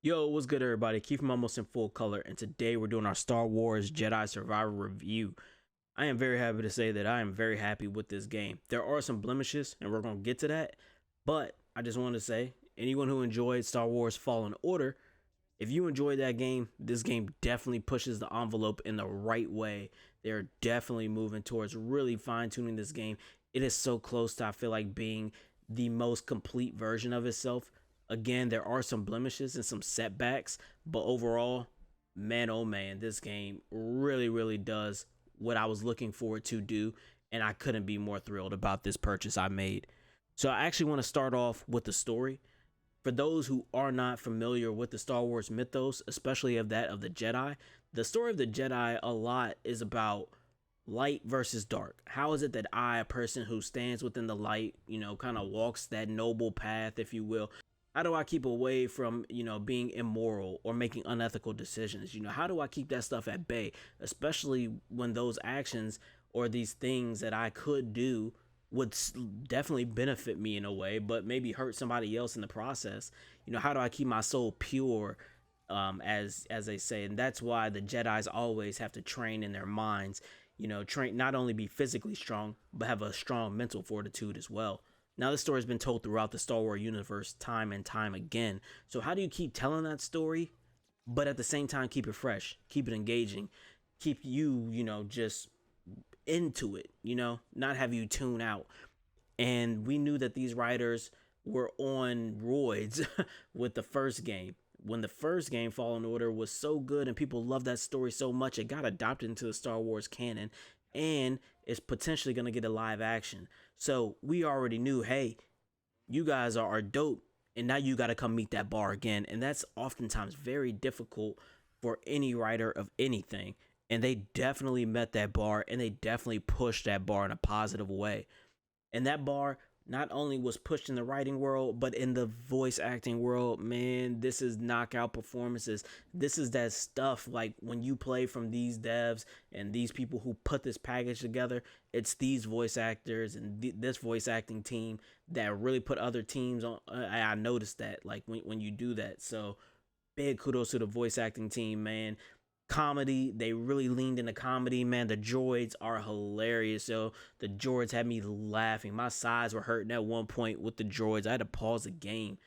Yo, what's good, everybody? Keep them almost in full color, and today we're doing our Star Wars Jedi Survivor review. I am very happy to say that I am very happy with this game. There are some blemishes, and we're going to get to that, but I just want to say anyone who enjoyed Star Wars Fallen Order, if you enjoyed that game, this game definitely pushes the envelope in the right way. They're definitely moving towards really fine tuning this game. It is so close to, I feel like, being the most complete version of itself. Again, there are some blemishes and some setbacks, but overall, man, oh man, this game really does what I was looking forward to do, and I couldn't be more thrilled about this purchase I made. So I actually want to start off with the story. For those who are not familiar with the Star Wars mythos, especially of that of the Jedi, the story of the Jedi a lot is about light versus dark. How is it that I, a person who stands within the light, kind of walks that noble path, if you will, how do I keep away from, being immoral or making unethical decisions? How do I keep that stuff at bay, especially when those actions or these things that I could do would definitely benefit me in a way, but maybe hurt somebody else in the process? How do I keep my soul pure, as they say? And that's why the Jedi's always have to train in their minds, train, not only be physically strong, but have a strong mental fortitude as well. Now, this story has been told throughout the Star Wars universe time and time again. So, how do you keep telling that story, but at the same time keep it fresh, keep it engaging, keep you, just into it, not have you tune out? And we knew that these writers were on roids with the first game. When the first game, Fallen Order, was so good and people loved that story so much, it got adopted into the Star Wars canon and is potentially going to get a live action. So we already knew, hey, you guys are dope, and now you got to come meet that bar again. And that's oftentimes very difficult for any writer of anything. And they definitely met that bar, and they definitely pushed that bar in a positive way. And that bar not only was pushed in the writing world, but in the voice acting world. Man, this is knockout performances. This is that stuff like when you play from these devs and these people who put this package together. It's these voice actors and this voice acting team that really put other teams on. I noticed that, like, when you do that. So big kudos to the voice acting team, man. Comedy, they really leaned into comedy, man. The droids are hilarious. So the droids had me laughing. My sides were hurting at one point with the droids. I had to pause the game.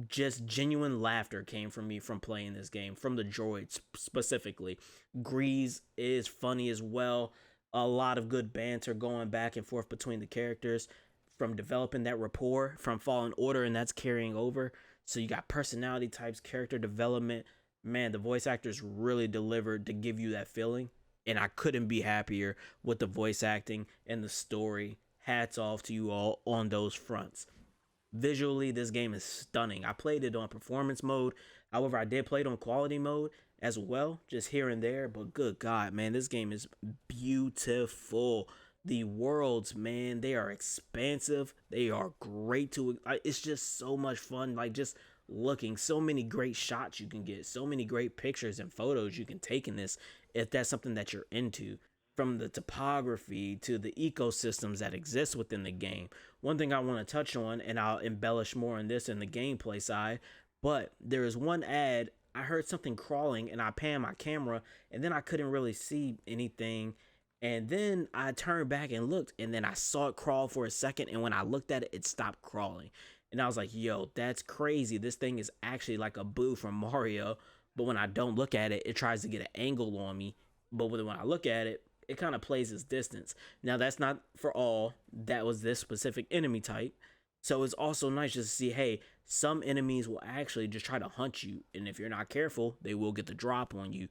Just genuine laughter came from me from playing this game, from the droids specifically. Grease is funny as well. A lot of good banter going back and forth between the characters from developing that rapport from Fallen Order, and that's carrying over. So you got personality types, character development. Man, the voice actors really delivered to give you that feeling. And I couldn't be happier with the voice acting and the story. Hats off to you all on those fronts. Visually, this game is stunning. I played it on performance mode. However, I did play it on quality mode as well, just here and there. But good God, man, this game is beautiful. The worlds, man, they are expansive. They are great to. It's just so much fun. Like, just looking, so many great shots you can get, so many great pictures and photos you can take in this, if that's something that you're into. From the topography to the ecosystems that exist within the game. One thing I want to touch on, and I'll embellish more on this in the gameplay side, but there is one ad. I heard something crawling and I panned my camera and then I couldn't really see anything. And then I turned back and looked, and then I saw it crawl for a second, and when I looked at it, it stopped crawling. And I was like, yo, that's crazy. This thing is actually like a Boo from Mario, but when I don't look at it, it tries to get an angle on me. But when I look at it, it kind of plays its distance. Now, that's not for all. That was this specific enemy type. So it's also nice just to see, hey, some enemies will actually just try to hunt you. And if you're not careful, they will get the drop on you.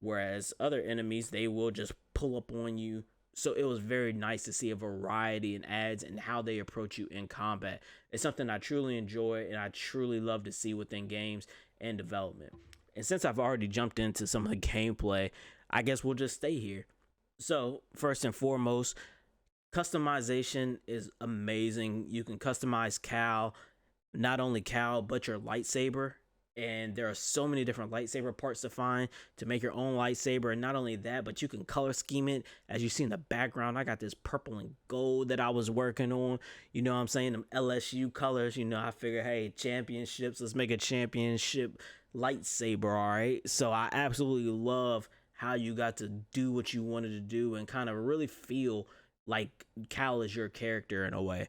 Whereas other enemies, they will just pull up on you. So it was very nice to see a variety in ads and how they approach you in combat. It's something I truly enjoy and I truly love to see within games and development. And since I've already jumped into some of the gameplay, I guess we'll just stay here. So first and foremost, customization is amazing. You can customize Cal, not only Cal, but your lightsaber. And there are so many different lightsaber parts to find to make your own lightsaber. And not only that, but you can color scheme it. As you see in the background, I got this purple and gold that I was working on. You know what I'm saying? Them LSU colors. You know, I figured, hey, championships, let's make a championship lightsaber, all right? So I absolutely love how you got to do what you wanted to do and kind of really feel like Cal is your character in a way.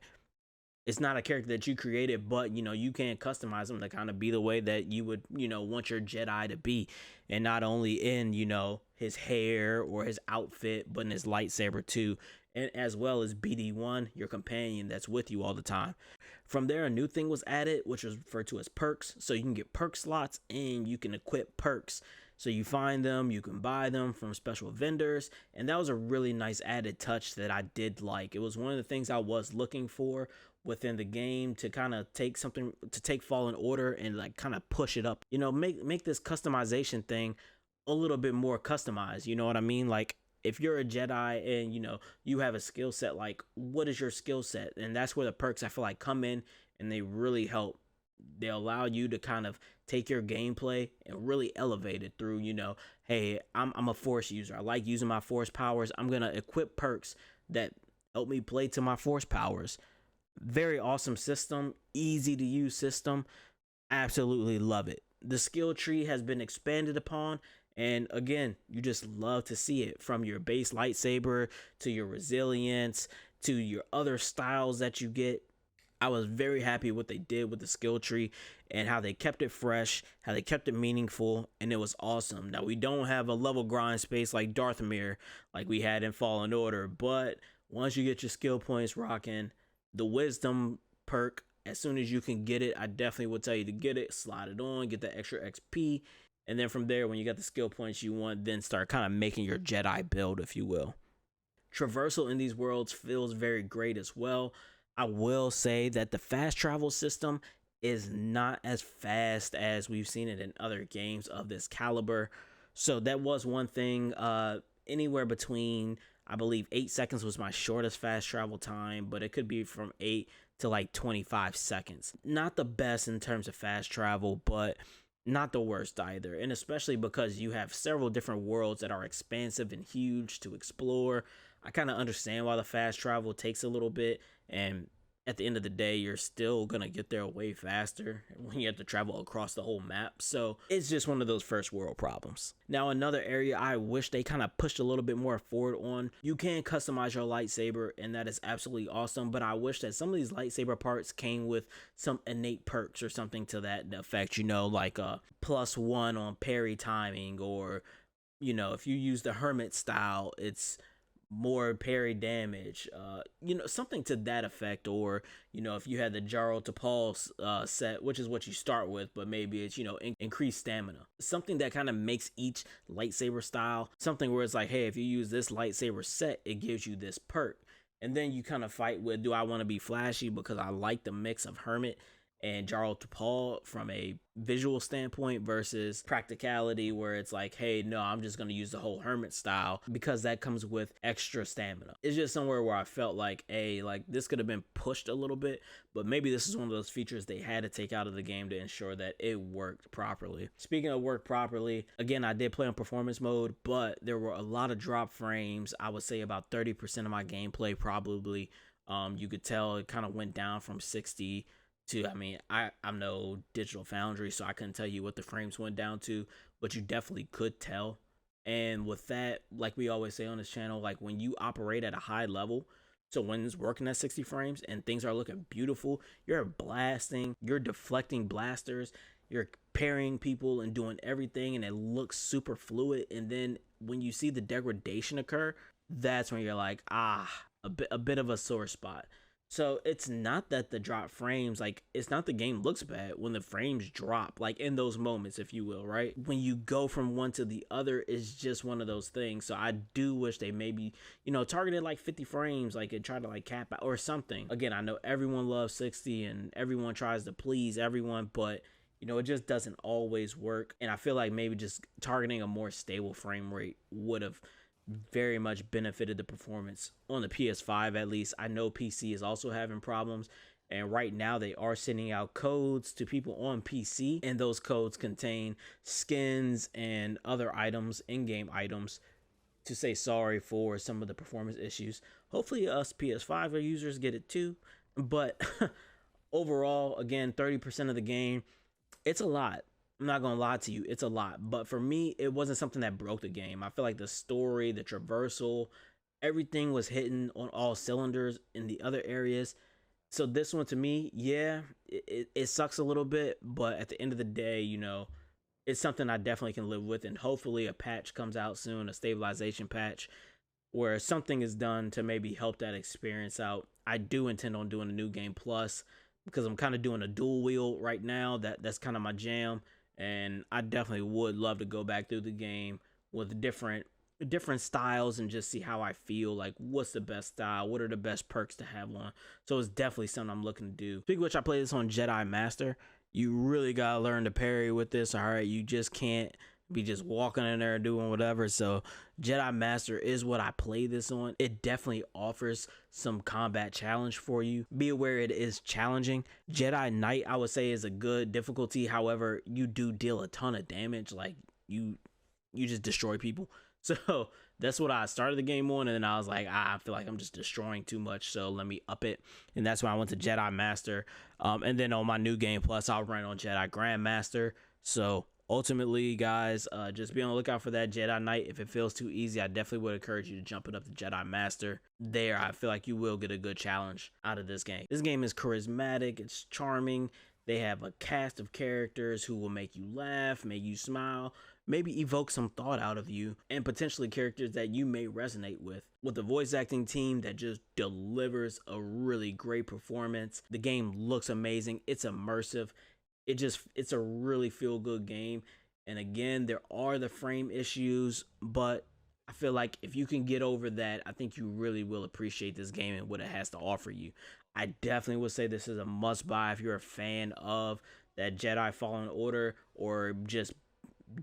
It's not a character that you created, but you know, you can customize them to kind of be the way that you would, you know, want your Jedi to be. And not only in, you know, his hair or his outfit, but in his lightsaber too. And as well as BD1, your companion that's with you all the time. From there, a new thing was added, which was referred to as perks. So you can get perk slots and you can equip perks. So you find them, you can buy them from special vendors, and that was a really nice added touch that I did like. It was one of the things I was looking for within the game to kind of take something to take Fallen Order and like kind of push it up. You know, make this customization thing a little bit more customized. You know what I mean? Like if you're a Jedi and you know you have a skill set, like what is your skill set? And that's where the perks I feel like come in and they really help. They allow you to kind of take your gameplay and really elevate it through, you know, hey, I'm a force user. I like using my force powers. I'm going to equip perks that help me play to my force powers. Very awesome system, easy to use system. Absolutely love it. The skill tree has been expanded upon, and again, you just love to see it from your base lightsaber to your resilience to your other styles that you get. I was very happy what they did with the skill tree and how they kept it fresh, how they kept it meaningful, and it was awesome. Now, we don't have a level grind space like Darthamir, like we had in Fallen Order, but once you get your skill points rocking, the wisdom perk, as soon as you can get it, I definitely would tell you to get it, slide it on, get that extra XP, and then from there, when you got the skill points you want, then start kind of making your Jedi build, if you will. Traversal in these worlds feels very great as well. I will say that the fast travel system is not as fast as we've seen it in other games of this caliber. So that was one thing. Anywhere between, I believe 8 seconds was my shortest fast travel time, but it could be from 8 to like 25 seconds. Not the best in terms of fast travel, but not the worst either. And especially because you have several different worlds that are expansive and huge to explore. I kind of understand why the fast travel takes a little bit, and at the end of the day, you're still gonna get there way faster when you have to travel across the whole map. So it's just one of those first world problems. Now, another area I wish they kind of pushed a little bit more forward on, you can customize your lightsaber, and that is absolutely awesome, but I wish that some of these lightsaber parts came with some innate perks or something to that effect, you know, like a +1 on parry timing, or you know, if you use the hermit style, it's more parry damage, you know, something to that effect. Or you know, if you had the Jaro Tapal set, which is what you start with, but maybe it's, you know, increased stamina, something that kind of makes each lightsaber style something where it's like, hey, if you use this lightsaber set, it gives you this perk. And then you kind of fight with, do I want to be flashy because I like the mix of hermit and Jarl Tapal from a visual standpoint versus practicality, where it's like, hey, no, I'm just going to use the whole hermit style because that comes with extra stamina. It's just somewhere where I felt like, hey, like this could have been pushed a little bit, but maybe this is one of those features they had to take out of the game to ensure that it worked properly. Speaking of work properly, again, I did play on performance mode, but there were a lot of drop frames. I would say about 30% of my gameplay probably, you could tell it kind of went down from 60 to, I mean, I'm no Digital Foundry, so I couldn't tell you what the frames went down to, but you definitely could tell. And with that, like we always say on this channel, like when you operate at a high level, so when it's working at 60 frames and things are looking beautiful, you're blasting, you're deflecting blasters, you're parrying people and doing everything, and it looks super fluid. And then when you see the degradation occur, that's when you're like, a bit of a sore spot. So it's not that the drop frames, like, it's not the game looks bad when the frames drop, like in those moments, if you will, right? When you go from one to the other, is just one of those things. So I do wish they maybe, you know, targeted like 50 frames, like and try to like cap out or something. Again, I know everyone loves 60 and everyone tries to please everyone, but you know, it just doesn't always work. And I feel like maybe just targeting a more stable frame rate would have very much benefited the performance on the PS5 at least. I know PC is also having problems, And right now they are sending out codes to people on PC, and those codes contain skins and other items, in-game items, to say sorry for some of the performance issues. Hopefully us PS5 users get it too. But overall, again, 30% of the game, it's a lot. I'm not gonna lie to you, it's a lot. But for me, it wasn't something that broke the game. I feel like the story, the traversal, everything was hitting on all cylinders in the other areas. So this one to me, yeah, it sucks a little bit, but at the end of the day, you know, it's something I definitely can live with. And hopefully a patch comes out soon, a stabilization patch, where something is done to maybe help that experience out. I do intend on doing a new game plus, because I'm kind of doing a dual wheel right now. That's kind of my jam, and I definitely would love to go back through the game with different styles and just see how I feel, like what's the best style, what are the best perks to have on. So it's definitely something I'm looking to do. Speaking of which, I play this on Jedi Master. You really gotta learn to parry with this. All right, you just can't be just walking in there doing whatever. So Jedi Master is what I play this on. It definitely offers some combat challenge for you. Be aware it is challenging. Jedi Knight, I would say, is a good difficulty. However, you do deal a ton of damage. Like you just destroy people. So that's what I started the game on, and then I was like, I feel like I'm just destroying too much, so let me up it. And that's why I went to Jedi Master. And then on my new game plus, I'll run on Jedi Grandmaster. So ultimately, guys, just be on the lookout for that Jedi Knight. If it feels too easy, I definitely would encourage you to jump it up to Jedi Master. There, I feel like you will get a good challenge out of this game. This game is charismatic, it's charming. They have a cast of characters who will make you laugh, make you smile, maybe evoke some thought out of you, and potentially characters that you may resonate with a voice acting team that just delivers a really great performance. The game looks amazing, it's immersive, it's a really feel good game. And again, there are the frame issues, but I feel like if you can get over that, I think you really will appreciate this game and what it has to offer you. I definitely would say this is a must buy if you're a fan of that Jedi Fallen Order, or just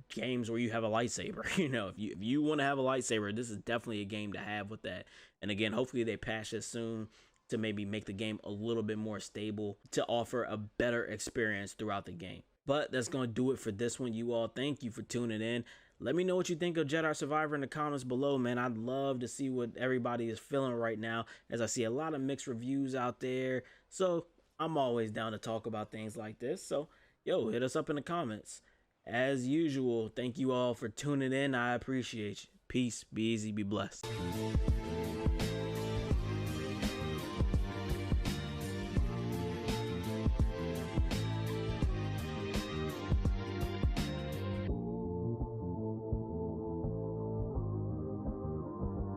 games where you have a lightsaber. You know, if you want to have a lightsaber, this is definitely a game to have with that. And again, hopefully they patch this soon to maybe make the game a little bit more stable, to offer a better experience throughout the game. But that's going to do it for this one, you all. Thank you for tuning in. Let me know what you think of Jedi Survivor in the comments below, man. I'd love to see what everybody is feeling right now, as I see a lot of mixed reviews out there. So I'm always down to talk about things like this. So, yo, hit us up in the comments. As usual, thank you all for tuning in. I appreciate you. Peace, be easy, be blessed.